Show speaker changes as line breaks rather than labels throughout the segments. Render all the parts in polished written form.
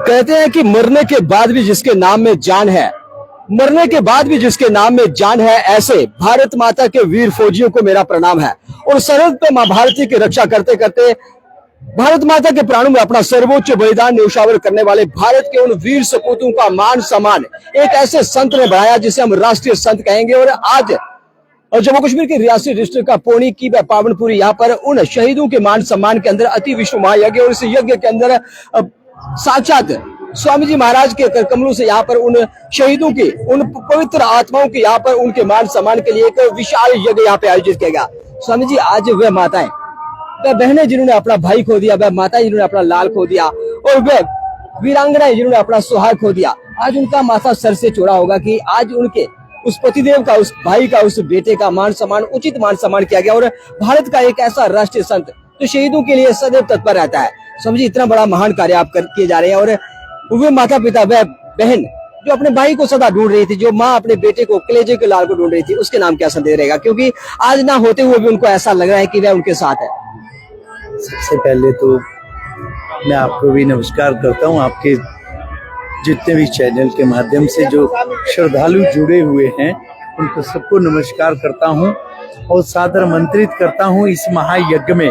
कहते हैं कि मरने के बाद भी जिसके नाम में जान है, मरने के बाद भी जिसके नाम में जान है, ऐसे भारत माता के वीर फौजियों को मेरा प्रणाम है। और सरहद पे मां भारती की रक्षा करते करते भारत माता के प्राणों में अपना सर्वोच्च बलिदान न्यौछावर करने वाले भारत के उन वीर सपूतों का मान सम्मान एक ऐसे संत ने बढ़ाया जिसे हम राष्ट्रीय संत कहेंगे। और आज जम्मू कश्मीर के रियासी डिस्ट्रिक्ट का पौनी की पावनपुरी, यहाँ पर उन शहीदों के मान सम्मान के अंदर अति विश्व महायज्ञ, और इस यज्ञ के अंदर साक्षात स्वामी जी महाराज के कर कमलों से यहाँ पर उन शहीदों की, उन पवित्र आत्माओं के यहाँ पर उनके मान सम्मान के लिए एक विशाल यज्ञ यहाँ पे आयोजित किया गया। स्वामी जी, आज वह माताएं, वह बहनें जिन्होंने अपना भाई खो दिया, वह माताएं जिन्होंने अपना लाल खो दिया, और वह वीरांगनाएं जिन्होंने अपना सुहाग खो दिया, आज उनका माथा सर से चौड़ा होगा कि आज उनके उस पतिदेव का, उस भाई का, उस बेटे का मान सम्मान, उचित मान सम्मान किया गया। और भारत का एक ऐसा राष्ट्रीय संत जो शहीदों के लिए सदैव तत्पर रहता है। समझिए, इतना बड़ा महान कार्य आप किए जा रहे हैं। और वे माता पिता, वह बहन जो अपने भाई को सदा ढूंढ रही थी, जो माँ अपने बेटे को, कलेजे के लाल को ढूंढ रही थी, उसके नाम क्या संदेश रहेगा? क्योंकि आज ना होते हुए भी उनको ऐसा लग रहा है कि वह उनके साथ है।
सबसे पहले तो मैं आपको भी नमस्कार करता हूँ, आपके जितने भी चैनल के माध्यम से जो श्रद्धालु जुड़े हुए हैं उनको सबको नमस्कार करता हूँ और सादर आमंत्रित करता हूँ इस महायज्ञ में।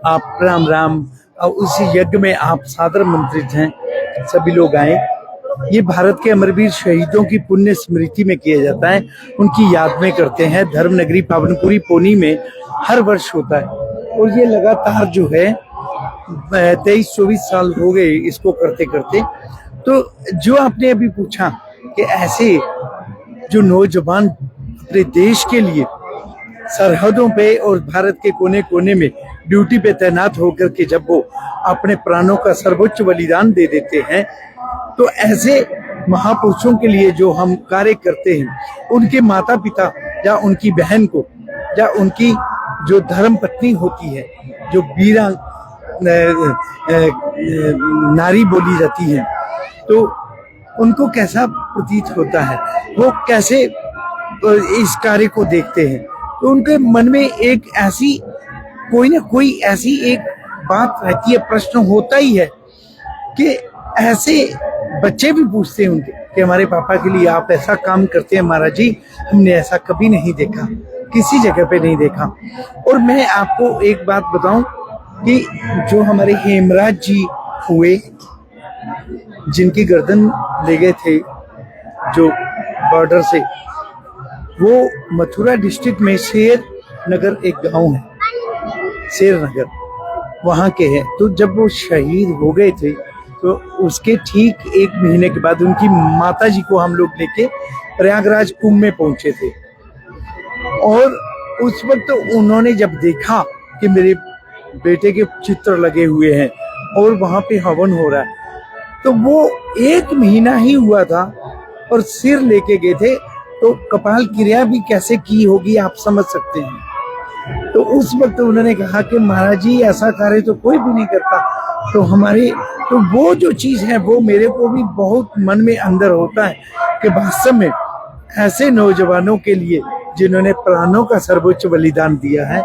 आप राम राम, और उसी यज्ञ में आप सादर आमंत्रित हैं, सभी लोग आए। ये भारत के अमरवीर शहीदों की पुण्य स्मृति में किया जाता है, उनकी याद में करते हैं। धर्म नगरी पावनपुरी पौनी में हर वर्ष होता है और ये लगातार जो है 23-24 साल हो गए इसको करते करते। तो जो आपने अभी पूछा कि ऐसे जो नौजवान अपने देश के लिए सरहदों पे और भारत के कोने कोने में ड्यूटी पे तैनात होकर के जब वो अपने प्राणों का सर्वोच्च बलिदान दे देते हैं, तो ऐसे महापुरुषों के लिए जो हम कार्य करते हैं, उनके माता पिता या उनकी बहन को या उनकी जो धर्म पत्नी होती है, जो वीरा नारी बोली जाती है, तो उनको कैसा प्रतीत होता है, वो कैसे इस कार्य को देखते हैं। तो उनके मन में एक ऐसी कोई ना कोई ऐसी एक बात रहती है, प्रश्न होता ही है कि ऐसे बच्चे भी पूछते हैं उनके कि हमारे पापा के लिए आप ऐसा काम करते हैं महाराज जी, हमने ऐसा कभी नहीं देखा, किसी जगह पे नहीं देखा। और मैं आपको एक बात बताऊं कि जो हमारे हेमराज जी हुए, जिनकी गर्दन ले गए थे जो बॉर्डर से, वो मथुरा डिस्ट्रिक्ट में शेर नगर एक गांव है, शेर नगर, वहाँ के हैं। तो जब वो शहीद हो गए थे तो उसके ठीक 1 महीने के बाद उनकी माता जी को हम लोग लेके प्रयागराज कुंभ में पहुंचे थे। और उस वक्त उन्होंने जब देखा कि मेरे बेटे के चित्र लगे हुए हैं और वहाँ पे हवन हो रहा है, तो वो 1 महीना ही हुआ था और सिर लेके गए थे, तो कपाल क्रिया भी कैसे की होगी आप समझ सकते हैं। तो उस वक्त उन्होंने कहा कि महाराज जी ऐसा कार्य तो कोई भी नहीं करता। तो हमारे तो वो जो चीज़ है वो मेरे को भी बहुत मन में अंदर होता है कि वास्तव में ऐसे नौजवानों के लिए जिन्होंने प्राणों का सर्वोच्च बलिदान दिया है,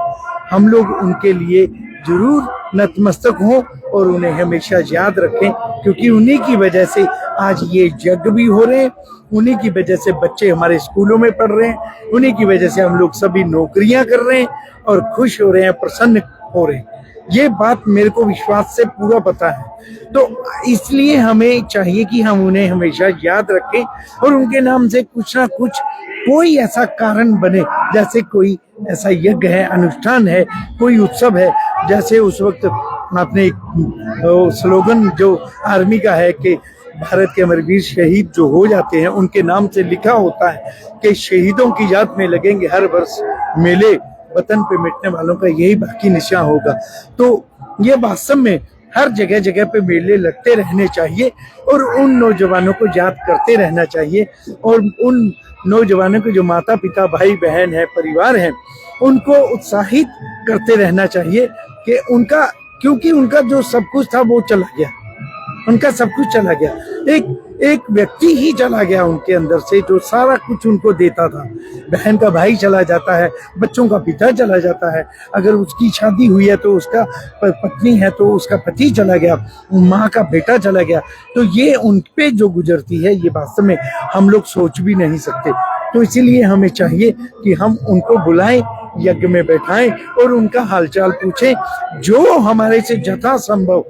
हम लोग उनके लिए जरूर नतमस्तक हों और उन्हें हमेशा याद रखें, क्योंकि उन्हीं की वजह से आज ये यज्ञ भी हो रहे हैं, उन्हीं की वजह से बच्चे हमारे स्कूलों में पढ़ रहे हैं, उन्हीं की वजह से हम लोग सभी नौकरियां कर रहे हैं और खुश हो रहे हैं, प्रसन्न हो रहे हैं। ये बात मेरे को विश्वास से पूरा पता है। तो इसलिए हमें चाहिए कि हम उन्हें हमेशा याद रखें और उनके नाम से कुछ ना कुछ कोई ऐसा कारण बने, जैसे कोई ऐसा यज्ञ है, अनुष्ठान है, कोई उत्सव है। जैसे उस वक्त आपने स्लोगन जो आर्मी का है कि भारत के अमरवीर शहीद जो हो जाते हैं उनके नाम से लिखा होता है कि शहीदों की याद में लगेंगे हर वर्ष मेले, वतन पे मिटने वालों का यही बाकी निशान होगा। तो ये वास्तव में हर जगह जगह पे मेले लगते रहने चाहिए और उन नौजवानों को याद करते रहना चाहिए और उन नौजवानों के जो माता पिता भाई बहन है परिवार है उनको उत्साहित करते रहना चाहिए कि उनका क्योंकि उनका जो सब कुछ था वो चला गया, उनका सब कुछ चला गया। एक व्यक्ति ही चला गया उनके अंदर से जो सारा कुछ उनको देता था। बहन का भाई चला जाता है, बच्चों का पिता चला जाता है, अगर उसकी शादी हुई है तो उसका पत्नी है तो उसका पति चला गया, माँ का बेटा चला गया। तो ये उन पे जो गुजरती है ये वास्तव में हम लोग सोच भी नहीं सकते। तो इसीलिए हमें चाहिए कि हम उनको बुलाएं, यज्ञ में बैठाएं और उनका हालचाल पूछें, जो हमारे से जथा संभव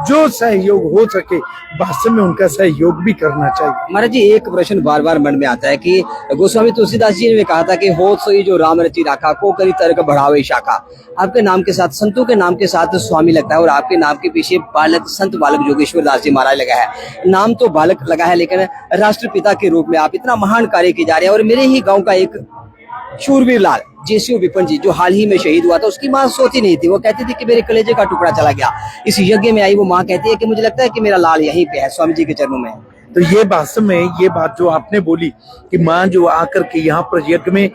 जो सहयोग हो सके वास्तव में उनका सहयोग भी करना चाहिए।
महाराज जी, एक प्रश्न बार बार मन में आता है कि गोस्वामी तुलसीदास जी ने कहा था कि हो सोई जो राम रची राखा, को करी तर्क बढ़ावे शाखा। आपके नाम के साथ, संतों के नाम के साथ स्वामी लगता है और आपके नाम के पीछे बालक संत बालक जोगेश्वर दास जी महाराज लगा है। नाम तो बालक लगा है लेकिन राष्ट्रपिता के रूप में आप इतना महान कार्य किए जा रहे हैं। और मेरे ही गाँव का एक शूरवीर लाल जेसीओ विपिन जी जो हाल ही में शहीद हुआ था, उसकी माँ सोती नहीं थी। वो कहती थी कि मेरे कलेजे का टुकड़ा चला गया। इस यज्ञ में आई वो माँ कहती है कि मुझे लगता है कि मेरा लाल यहीं पे है, स्वामी जी के चरणों में।
तो ये वास्तव में ये बात जो आपने बोली कि माँ जो आकर के यहाँ पर यज्ञ में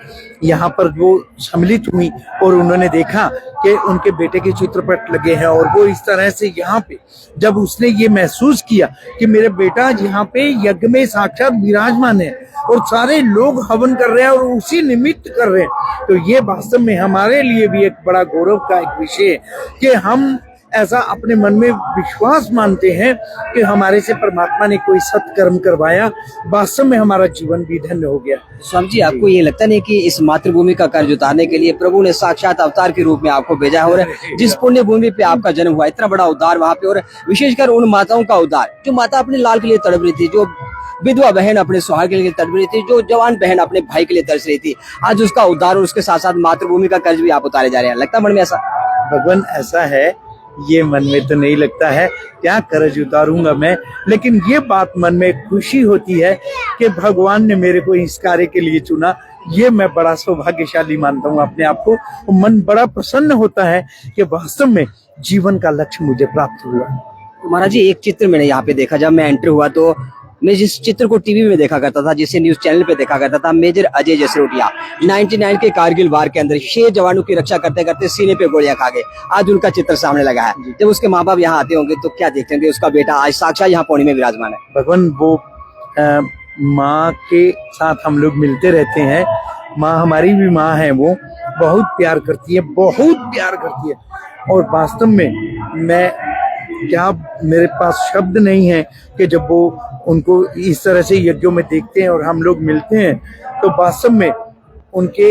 यहाँ पर वो सम्मिलित हुई और उन्होंने देखा कि उनके बेटे के चित्रपट लगे हैं और वो इस तरह से यहाँ पे जब उसने ये महसूस किया कि मेरे बेटा यहाँ पे यज्ञ में साक्षात विराजमान है और सारे लोग हवन कर रहे हैं और उसी निमित्त कर रहे हैं, तो ये वास्तव में हमारे लिए भी एक बड़ा गौरव का एक विषय है कि हम ऐसा अपने मन में विश्वास मानते हैं कि हमारे से परमात्मा ने कोई सत्कर्म करवाया, वास्तव में हमारा जीवन भी धन्य हो गया।
स्वामी जी, आपको ये लगता नहीं कि इस मातृभूमि का कर्ज उतारने के लिए प्रभु ने साक्षात अवतार के रूप में आपको भेजा है और जिस पुण्य भूमि पे आपका जन्म हुआ, इतना बड़ा उद्धार वहाँ पे, और विशेषकर उन माताओं का उद्धार जो माता अपने लाल के लिए तड़प रही थी, जो विधवा बहन अपने सुहाग के लिए तड़प रही थी, जो जवान बहन अपने भाई के लिए तरस रही थी, आज उसका उद्धार और उसके साथ साथ मातृभूमि का कर्ज भी आप उतारे जा रहे हैं। लगता मन में ऐसा?
भगवान ऐसा है, ये मन में तो नहीं लगता है क्या कर्ज उतारूंगा मैं, लेकिन ये बात मन में खुशी होती है कि भगवान ने मेरे को इस कार्य के लिए चुना। ये मैं बड़ा सौभाग्यशाली मानता हूँ अपने आप को। मन बड़ा प्रसन्न होता है कि वास्तव में जीवन का लक्ष्य मुझे प्राप्त हुआ।
तो महाराज जी, एक चित्र मैंने यहाँ पे देखा। जब मैं एंटर हुआ तो मैं जिस चित्र को टीवी में देखा करता था, जिसे न्यूज चैनल पे देखा करता था, मेजर अजय जसरोटिया 99 के कारगिल वार के अंदर 6 जवानों की रक्षा करते करते सीने पे गोलियां खा गए। आज उनका चित्र सामने लगा है। जब उसके माँ बाप यहाँ आते होंगे तो क्या देखते होंगे? उसका बेटा आज साक्षात यहाँ पौड़ी में विराजमान है।
भगवान, वो माँ के साथ हम लोग मिलते रहते हैं। माँ हमारी भी माँ है, वो बहुत प्यार करती है, बहुत प्यार करती है। और वास्तव में मैं क्या, मेरे पास शब्द नहीं है कि जब वो उनको इस तरह से यज्ञों में देखते हैं और हम लोग मिलते हैं तो वास्तव में उनके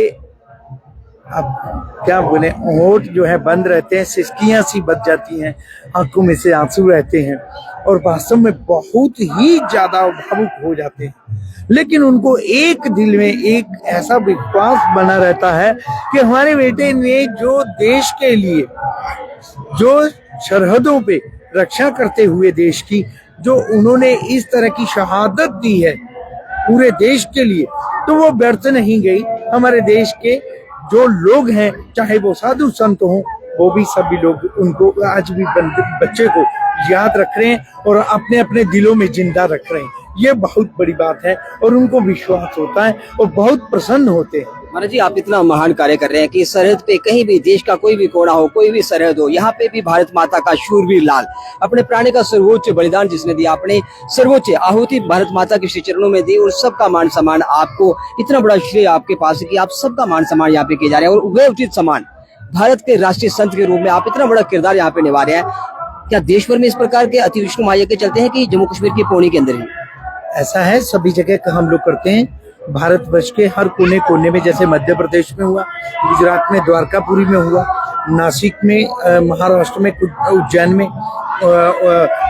अब क्या बोले, होंठ जो है बंद रहते हैं, सिसकियां सी बच जाती हैं, आंखों में से आंसू रहते हैं और वास्तव में बहुत ही ज्यादा भावुक हो जाते हैं। लेकिन उनको एक दिल में एक ऐसा विश्वास बना रहता है कि हमारे बेटे ने जो देश के लिए, जो सरहदों पे रक्षा करते हुए देश की, जो उन्होंने इस तरह की शहादत दी है पूरे देश के लिए, तो वो व्यर्थ नहीं गई। हमारे देश के जो लोग हैं, चाहे वो साधु संत हों, वो भी सभी लोग उनको आज भी बच्चे को याद रख रहे हैं और अपने अपने दिलों में जिंदा रख रहे हैं। ये बहुत बड़ी बात है और उनको विश्वास होता है और बहुत प्रसन्न होते हैं।
महाराज जी, आप इतना महान कार्य कर रहे हैं कि सरहद पे कहीं भी, देश का कोई भी कोना हो, कोई भी सरहद हो, यहाँ पे भी भारत माता का शूरवीर लाल अपने प्राण का सर्वोच्च बलिदान जिसने दिया, अपने सर्वोच्च आहुति भारत माता के श्री चरणों में दी और सबका मान सम्मान, आपको इतना बड़ा श्रेय आपके पास है कि आप सबका मान सम्मान यहाँ पे किए जा रहे हैं और वह उचित सम्मान भारत के राष्ट्रीय संत के रूप में आप इतना बड़ा किरदार यहाँ पे निभा रहे हैं। क्या देश भर में इस प्रकार के अति विष्णु महायज्ञ चलते हैं कि जम्मू कश्मीर की पौड़ी के अंदर ही?
ऐसा है, सभी जगह का हम लोग करते हैं। भारतवर्ष के हर कोने कोने में, जैसे मध्य प्रदेश में हुआ, गुजरात में द्वारकापुरी में हुआ, नासिक में, महाराष्ट्र में उज्जैन में,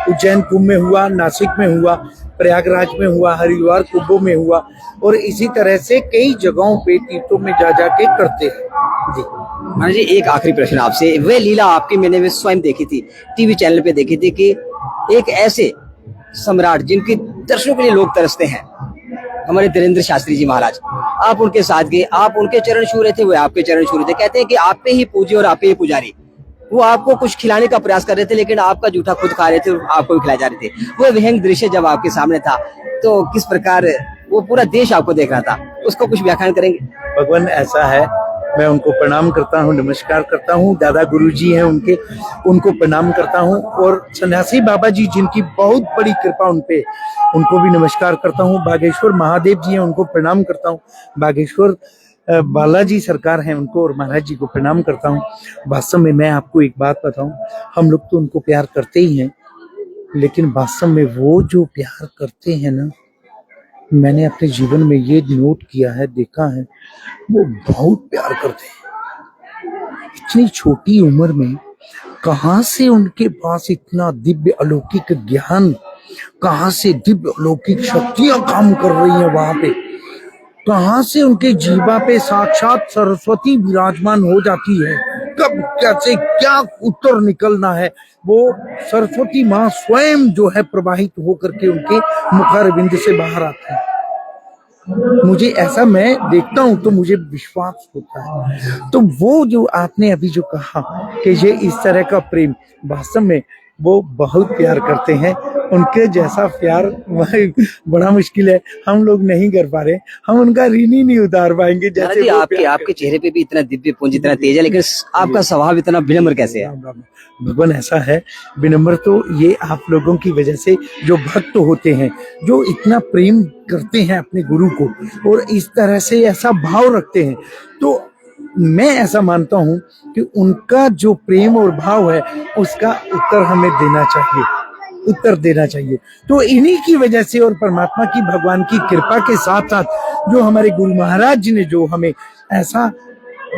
उज्जैन कुंभ में हुआ, नासिक में हुआ, प्रयागराज में हुआ, हरिद्वार कुंभों में हुआ और इसी तरह से कई जगहों पे तीर्थों में जा के करते हैं। जी
महाराज जी, एक आखिरी प्रश्न आपसे। वे लीला आपकी मैंने वे स्वयं देखी थी, टीवी चैनल पे देखी थी कि एक ऐसे सम्राट जिनके दर्शनों के लिए लोग तरसते हैं, हमारे धीरेन्द्र शास्त्री जी महाराज, आप उनके साथ गए, आप उनके चरण छू रहे थे, वो आपके चरण छू रहे थे। कहते हैं कि आप पे ही पूजे और आप पे ही पुजारी। वो आपको कुछ खिलाने का प्रयास कर रहे थे, लेकिन आपका जूठा खुद खा रहे थे और आपको भी खिलाए जा रहे थे। वो विहंग दृश्य जब आपके सामने था तो किस प्रकार वो पूरा देश आपको देख रहा था, उसको कुछ व्याख्यान करेंगे?
भगवान ऐसा है, मैं उनको प्रणाम करता हूँ, नमस्कार करता हूँ। दादा गुरुजी हैं उनके, उनको प्रणाम करता हूँ। और सन्यासी बाबा जी जिनकी बहुत बड़ी कृपा उन पे, उनको भी नमस्कार करता हूँ। बागेश्वर महादेव जी हैं, उनको प्रणाम करता हूँ। बागेश्वर बालाजी सरकार हैं, उनको और महाराज जी को प्रणाम करता हूँ। वास्तव में मैं आपको एक बात बताऊं, हम लोग तो उनको प्यार करते ही हैं, लेकिन वास्तव में वो जो प्यार करते हैं ना, मैंने अपने जीवन में ये नोट किया है, देखा है, वो बहुत प्यार करते हैं। इतनी छोटी उम्र में कहाँ से उनके पास इतना दिव्य अलौकिक ज्ञान, कहाँ से दिव्य अलौकिक शक्तियां काम कर रही हैं वहां पे, कहाँ से उनके जीवा पे साक्षात सरस्वती विराजमान हो जाती है, कब कैसे क्या उत्तर निकलना है, वो सरस्वती माँ स्वयं जो है प्रवाहित होकर के उनके मुखारविंद से बाहर आती है। मुझे ऐसा मैं देखता हूं तो मुझे विश्वास होता है। तो वो जो आपने अभी जो कहा कि ये इस तरह का प्रेम, वास्तव में वो बहुत प्यार करते हैं। उनके जैसा प्यार बड़ा मुश्किल है, हम लोग नहीं कर पा रहे, हम उनका ऋण ही नहीं उतार पाएंगे जैसे वो
आपके आपके चेहरे पे भी इतना दिव्य पुंज, इतना तेज है, लेकिन आपका स्वभाव इतना विनम्र कैसे है?
भगवान ऐसा है, विनम्र तो ये आप लोगों की वजह से, जो भक्त होते हैं, जो इतना प्रेम करते हैं अपने गुरु को और इस तरह से ऐसा भाव रखते हैं, तो मैं ऐसा मानता हूं कि उनका जो प्रेम और भाव है उसका उत्तर हमें देना चाहिए, उत्तर देना चाहिए। तो इन्हीं की वजह से और परमात्मा की, भगवान की कृपा के साथ साथ जो हमारे गुरु महाराज जी ने जो हमें ऐसा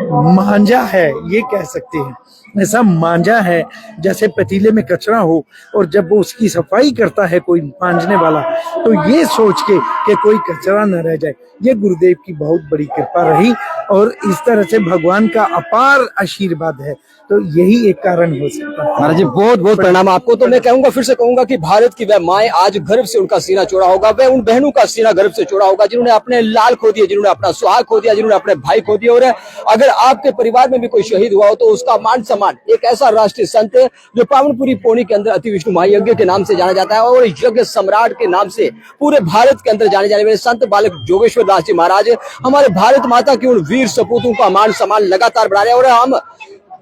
मांझा है, ये कह सकते हैं, ऐसा मांझा है जैसे पतीले में कचरा हो और जब वो उसकी सफाई करता है कोई मांझने वाला, तो ये सोच के कि कोई कचरा न रह जाए, ये गुरुदेव की बहुत बड़ी कृपा रही और इस तरह से भगवान का अपार आशीर्वाद है। तो यही एक कारण हो सकता है।
महाराज जी बहुत बहुत प्रणाम आपको। तो मैं कहूंगा, फिर से कहूंगा कि भारत की वह माएं आज गर्व से उनका सीना चौड़ा होगा, वह उन बहनों का सीना गर्व से चौड़ा होगा जिन्होंने अपने लाल खो दिए, जिन्होंने अपना सुहाग खो दिया, जिन्होंने अपने भाई खो दिए। और अगर आपके परिवार में भी कोई शहीद हुआ हो तो उसका मान सम्मान एक ऐसा राष्ट्रीय संत जो पावनपुरी पौनी के अंदर अति विष्णु महायज्ञ के नाम से जाना जाता है और यज्ञ सम्राट के नाम से पूरे भारत के अंदर जाने जाने वाले संत बालक जोगेश्वर दास जी महाराज हमारे भारत माता की उन वीर सपूतों का मान सम्मान लगातार बढ़ा रहे हैं। और हम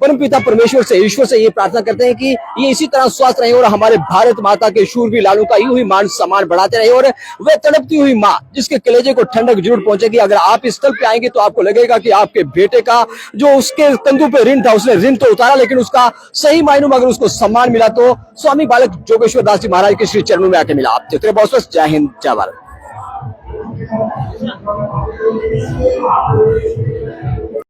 परमपिता परमेश्वर से, ईश्वर से ये प्रार्थना करते हैं कि ये इसी तरह स्वस्थ रहे और हमारे भारत माता के शूरवीर लालों का यूं ही मान सम्मान बढ़ाते रहे। और वह तड़पती हुई माँ जिसके कलेजे को ठंडक जरूर पहुंचेगी, अगर आप इस स्थल पे आएंगे तो आपको लगेगा कि आपके बेटे का जो उसके कंधों पे ऋण था, उसने ऋण तो उतारा, लेकिन उसका सही मायनों में अगर उसको सम्मान मिला तो स्वामी बालक जोगेश्वर दास जी महाराज के श्री चरणों में आके मिला। आप देखते रहे बहुत स्वस्थ। जय हिंद, जय भारत।